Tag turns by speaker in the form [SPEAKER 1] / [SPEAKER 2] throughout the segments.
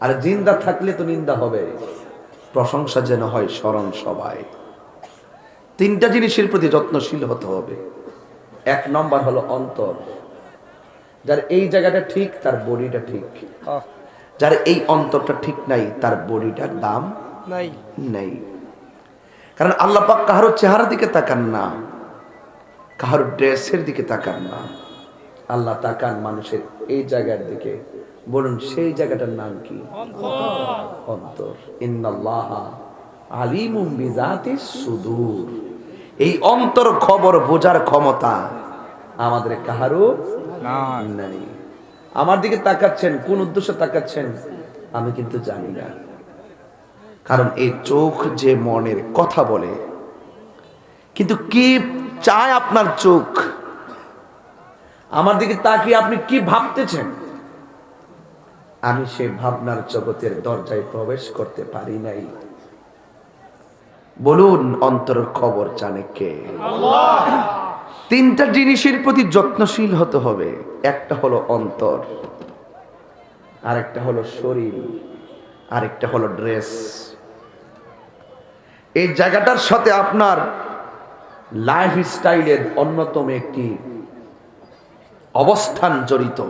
[SPEAKER 1] আর জিন্দা থাকলে তো নিন্দা হবে, প্রশংসা যেন হয় স্মরণ সবাই। তিনটা জিনিসের প্রতি যত্নশীল হতে হবে। এক নম্বর হলো অন্তর। যার এই জায়গাটা ঠিক তার বডিটা ঠিক, যার এই অন্তরটা ঠিক নাই তার বডিটার দাম
[SPEAKER 2] নাই
[SPEAKER 1] নেই। কারণ আল্লাহ পাক কারোর চেহারার দিকে তাকান না, কারোর ড্রেসের দিকে তাকান না, আল্লাহ তাকান মানুষের এই জায়গার দিকে। বলুন সেই জায়গাটার নাম কি? অন্তর। ইন্নাল্লাহা আলিমুম বিযাতিস সুদূর। এই অন্তর খবর বোঝার ক্ষমতা আমাদের কারো নাই। আমার দিকে তাকাচ্ছেন কোন উদ্দেশ্যে তাকাচ্ছেন আমি কিন্তু জানি না, কারণ এই চোখ যে মনের কথা বলে। কিন্তু কি চায় আপনার চোখ? আমার দিকে তাকিয়ে আপনি কি ভাবতেছেন? আমি সেই ভাবনার জগতের দরজায় প্রবেশ করতে পারি নাই। বলুন অন্তরের খবর জানে কে? আল্লাহ। তিনটা জিনিসের প্রতি যত্নশীল হতে হবে। একটা হলো অন্তর, আরেকটা হলো শরীর, আরেকটা হলো ড্রেস। এই জায়গাটার সাথে আপনার লাইফ স্টাইলের অন্যতম একটি অবস্থান জড়িত।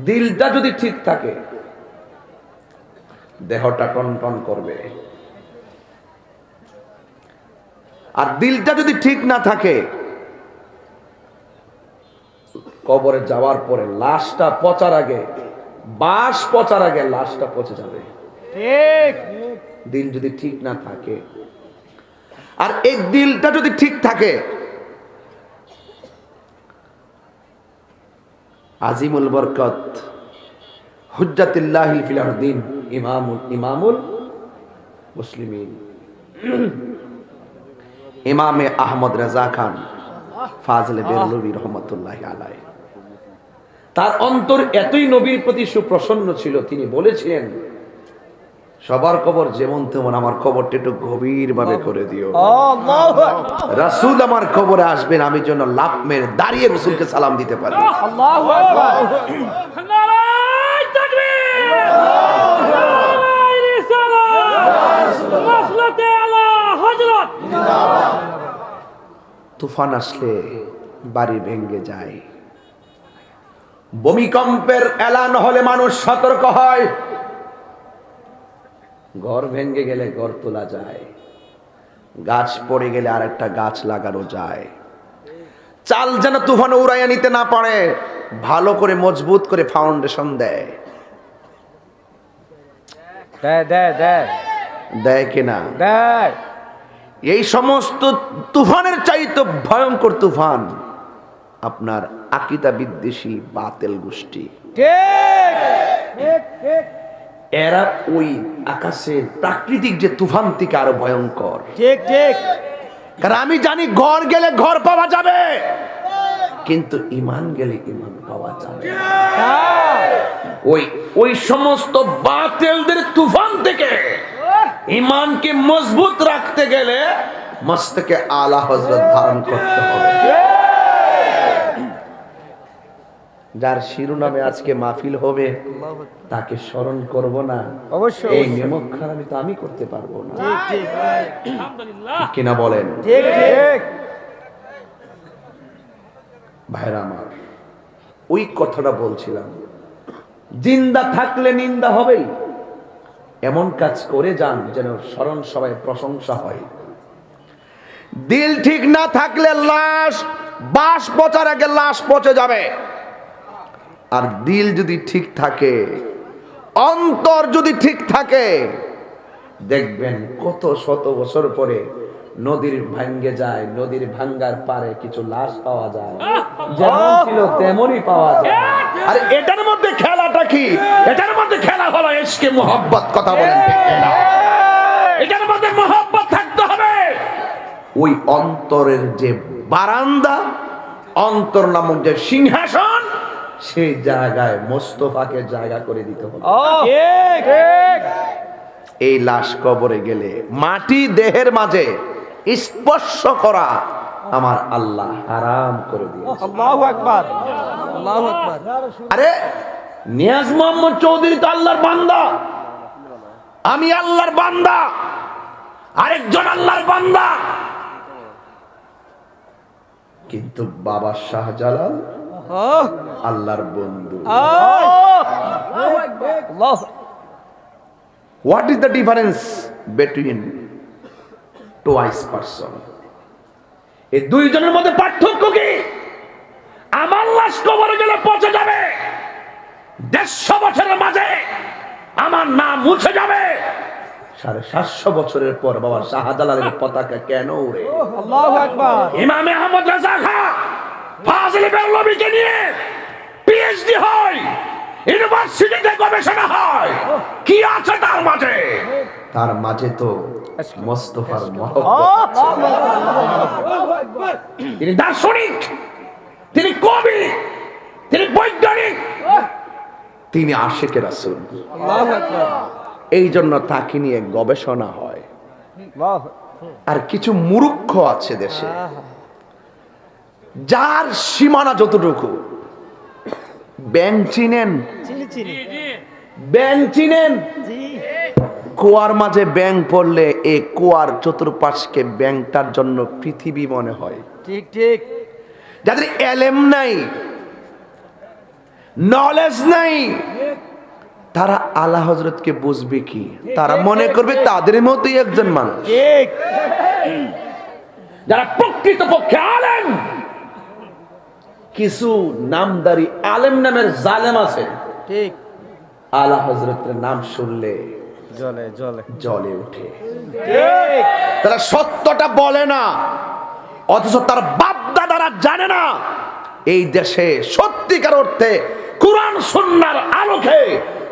[SPEAKER 1] দিলটা যদি ঠিক থাকে দেহটা টনটন করবে, আর দিলটা যদি ঠিক না থাকে কবরে যাওয়ার পরে লাশটা পচার আগে, বাস পচার আগে লাশটা পচে যাবে।
[SPEAKER 2] ঠিক
[SPEAKER 1] দিল যদি ঠিক না থাকে, আর এই দিলটা যদি ঠিক থাকে, আজিমুল বরকত হুজ্জাতুল্লাহি ফিল আরদিন ইমামুল মুসলিমিন ইমামে আহমদ রাজা খান ফাজলে বেরলভী রহমতুল্লাহি আলাইহি, তার অন্তর এতই নবীর প্রতি সুপ্রসন্ন ছিল, তিনি বলেছিলেন সবার কবর যেমন তেমন, আমার কবরটা একটু গভীর ভাবে করে দিও। রাসূল আমার কবরে আসবেন, আমি যেন লাফ মেরে দাঁড়িয়ে রাসূলকে সালাম দিতে পারি।
[SPEAKER 2] আল্লাহু আকবার। নারায়ে তাকবীর, নারায়ে রিসালাত, মাসলাতে আলা হযরত।
[SPEAKER 1] তুফান আসলে বাড়ি ভেঙে যায়, ভূমিকম্পের এলান হলে মানুষ সতর্ক হয়, ঘর ভেঙে গেলে ঘর তোলা যায়, গাছ পড়ে গেলে আরেকটা গাছ লাগানো যায়। চাল যেন তুফান উড়াইয়া নিতে না পারে ভালো করে মজবুত করে ফাউন্ডেশন দেয়। দেয় কিনা?
[SPEAKER 2] দেয়।
[SPEAKER 1] এই সমস্ত তুফানের চাইতে ভয়ঙ্কর তুফান আপনার আকীদা বিদ্বেষী বাতিল গোষ্ঠী।
[SPEAKER 2] ঠিক ঠিক
[SPEAKER 1] এরা ওই আকাশের প্রাকৃতিক যে তুফান থেকে আরো ভয়ঙ্কর।
[SPEAKER 2] ঠিক ঠিক।
[SPEAKER 1] কারণ আমি জানি ঘর গেলে ঘর পাওয়া যাবে, কিন্তু ঈমান গেলে ঈমান পাওয়া যাবে। ওই সমস্ত বাতিলদের তুফান থেকে ঈমানকে মজবুত রাখতে গেলে মস্তকে আলা হযরত ধারণ করতে হবে। যার শিরোনামে আজকে মাহফিল হবে তাকে স্মরণ করব না,
[SPEAKER 2] অবশ্যই
[SPEAKER 1] এই নিমকখানা তো আমি করতে পারবো না।
[SPEAKER 2] ঠিক আলহামদুলিল্লাহ
[SPEAKER 1] কিনা বলেন?
[SPEAKER 2] ঠিক ঠিক।
[SPEAKER 1] ভাইরা আমার, ওই কথাটা বলছিলাম, জিন্দা থাকলে নিন্দা হবেই। এমন কাজ করে যান যেন স্মরণ সবাই প্রশংসা হয়। দিল ঠিক না থাকলে লাশ বাস পচার আগে লাশ পচে যাবে। আর দিল যদি ঠিক থাকে, অন্তর যদি ঠিক থাকে, দেখবেন কত শত বছর পরে নদীর ভাঙ্গে যায়, নদীর ভাঙ্গার পারে কিছু লাশ পাওয়া যায়, যেমন ছিল তেমনই পাওয়া যায়। আর এটার মধ্যে খেলাটা কি? এটার মধ্যে খেলা হলো ইশকে মুহাব্বত। কথা বলেন ঠিক না? এটার মধ্যে মুহাব্বত থাকতে হবে। ওই অন্তরের যে বারান্দা, অন্তর নামক যে সিংহাসন, সেই জায়গায় মোস্তফাকে জায়গা করে দিতে হবে।
[SPEAKER 2] ঠিক ঠিক।
[SPEAKER 1] এই লাশ কবরে গেলে মাটি দেহের মাঝে স্পর্শ করা আমার আল্লাহ হারাম করে দিয়েছে।
[SPEAKER 2] আল্লাহু আকবার, আল্লাহু আকবার।
[SPEAKER 1] আরে নিয়াজ মোহাম্মদ চৌধুরী তো আল্লাহর বান্দা, আমি আল্লাহর বান্দা, আরেকজন আল্লাহর বান্দা। কিন্তু বাবা শাহজালাল আল্লাহর বন্ধু। What is the difference between twice person? এই দুইজনের মধ্যে পার্থক্য কি? আমার লাশ কবরে গেলে পচে যাবে, 150 বছরের মাঝে আমার নাম মুছে যাবে, 750 বছরের পর বাবা শাহজালালের পতাকা কেন উড়ে?
[SPEAKER 2] আল্লাহু আকবার।
[SPEAKER 1] ইমামে আহমদ রাজা খা ফাজিল বেরলভীকে নিয়ে পিএইচডি হয়, ইউনিভার্সিটিতে গবেষণা হয়, কি আছে তার মাঝে? তার মাঝে তো মোস্তফার মহব্বত। তিনি দার্শনিক, তিনি কবি, তিনি বৈজ্ঞানিক, তিনি আশিকে রাসূল।
[SPEAKER 2] আল্লাহু আকবার।
[SPEAKER 1] এই জন্য তাকে নিয়ে গবেষণা হয়। আর কিছু মূর্খ আছে দেশে, যার সীমানা যতটুকু। ব্যাং চিনেন? ব্যাং চিনেন? কুয়ার মাঝে ব্যাং পড়লে এই কুয়ার চতুর্পাশকে ব্যাংটার জন্য পৃথিবী মনে হয়।
[SPEAKER 2] ঠিক ঠিক।
[SPEAKER 1] যাদের এলেম নাই, নলেজ নাই, তারা আলা হযরতকে বুঝবে কি? তারা মনে করবে তাদের মতোই একজন মানুষ।
[SPEAKER 2] ঠিক।
[SPEAKER 1] যারা প্রকৃতপক্ষে আলেম, কিছু নামদারি আলেম নামের জালেম আছে,
[SPEAKER 2] ঠিক।
[SPEAKER 1] আলা হযরতের নাম শুনলে
[SPEAKER 2] জলে জলে
[SPEAKER 1] জ্বলে ওঠে।
[SPEAKER 2] ঠিক।
[SPEAKER 1] তারা সত্যটা বলে না, অথচ তার বাপ দাদারা জানে না এই দেশে সত্যিকার অর্থে কুরআন সুন্নাহর আলোকে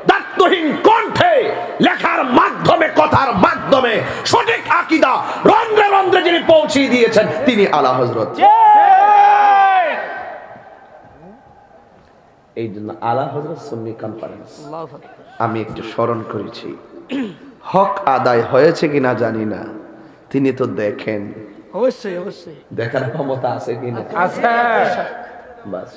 [SPEAKER 1] দায়িত্বহীন কণ্ঠে লেখার মাধ্যমে, কথার মাধ্যমে সঠিক আকীদা রন্ধ্রে রন্ধ্রে যিনি পৌঁছে দিয়েছেন তিনি আলা হযরত। এই জন্য আলা হযরত সুন্নি কনফারেন্স আমি একটু স্মরণ করেছি। হক আদায় হয়েছে কিনা জানি না, তিনি তো দেখেন,
[SPEAKER 2] অবশ্যই অবশ্যই
[SPEAKER 1] দেখার ক্ষমতা আছে কিনা
[SPEAKER 2] আছে।
[SPEAKER 1] বাস।